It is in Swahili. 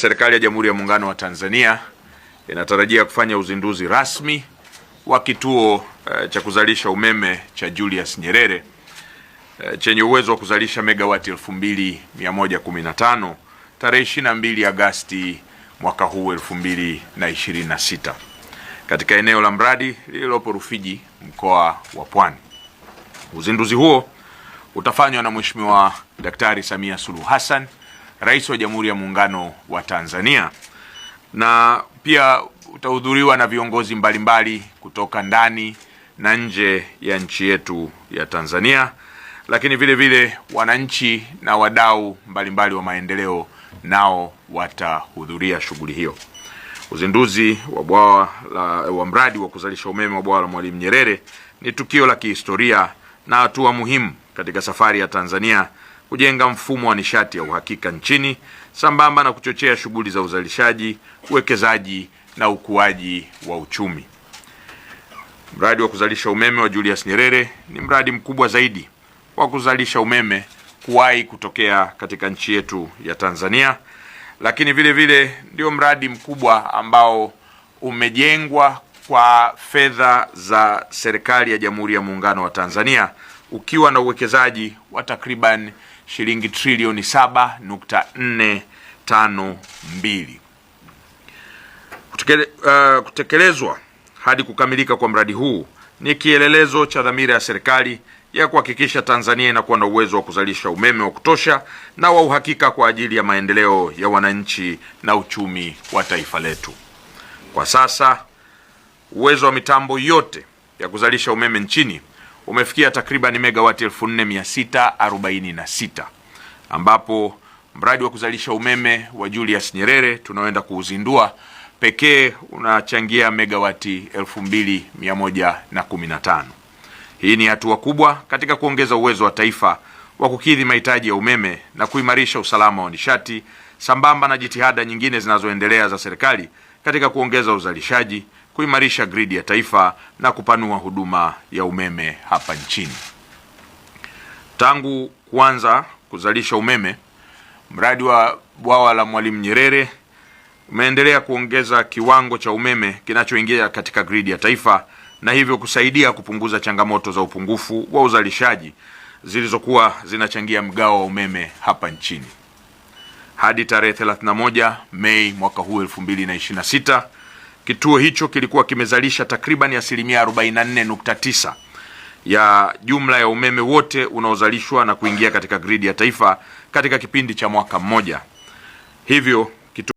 Serikali ya Jamhuri ya Muungano wa Tanzania inatarajia kufanya uzinduzi rasmi wa kituo cha kuzalisha umeme cha Julius Nyerere chenye uwezo wa kuzalisha megawati 2115 tarehe 22 Agosti mwaka huu 2026 katika eneo la mradi lililopo Rufiji, mkoa wa Pwani. Uzinduzi huo utafanywa na Mheshimiwa Daktari Samia Suluhu Hassan, Rais wa Jamhuri ya Muungano wa Tanzania, na pia utahudhuriwa na viongozi mbalimbali kutoka ndani na nje ya nchi yetu ya Tanzania, lakini vile vile wananchi na wadau mbalimbali wa maendeleo nao watahudhuria shughuli hiyo. Uzinduzi wa mradi wa kuzalisha umeme wa bwawa la Mwalimu Nyerere ni tukio la kihistoria na hatua muhimu katika safari ya Tanzania kujenga mfumo wa nishati ya uhakika nchini, sambamba na kuchochea shughuli za uzalishaji, uwekezaji na ukuaji wa uchumi. Mradi wa kuzalisha umeme wa Julius Nyerere ni mradi mkubwa zaidi wa kuzalisha umeme kuwahi kutokea katika nchi yetu ya Tanzania, lakini vile vile ndio mradi mkubwa ambao umejengwa kwa fedha za serikali ya Jamhuri ya Muungano wa Tanzania, ukiwa na uwekezaji wa takriban shilingi trilioni 7.452. Kutekelezwa hadi kukamilika kwa mradi huu ni kielelezo cha dhamira ya serikali ya kuhakikisha Tanzania inakuwa na uwezo wa kuzalisha umeme wa kutosha na wa uhakika kwa ajili ya maendeleo ya wananchi na uchumi wa taifa letu. Kwa sasa uwezo wa mitambo yote ya kuzalisha umeme nchini umefikia takriban megawati 4646, ambapo mradi wa kuzalisha umeme wa Julius Nyerere tunaoenda kuuzindua pekee unachangia megawati 2115. Hii ni hatua kubwa katika kuongeza uwezo wa taifa wa kukidhi mahitaji ya umeme na kuimarisha usalama wa nishati, sambamba na jitihada nyingine zinazoendelea za serikali katika kuongeza uzalishaji, kuimarisha gridi ya taifa na kupanua huduma ya umeme hapa nchini. Tangu kuanza kuzalisha umeme, mradi wa bwawa la Mwalimu Nyerere umeendelea kuongeza kiwango cha umeme kinachoingia katika gridi ya taifa na hivyo kusaidia kupunguza changamoto za upungufu wa uzalishaji zilizokuwa zinachangia mgao wa umeme hapa nchini. Hadi tarehe 31 Mei mwaka huu 2026, kituo hicho kilikuwa kimezalisha takriban asilimia 44.9 ya jumla ya umeme wote unaozalishwa na kuingia katika gridi ya taifa katika kipindi cha mwaka mmoja. Hivyo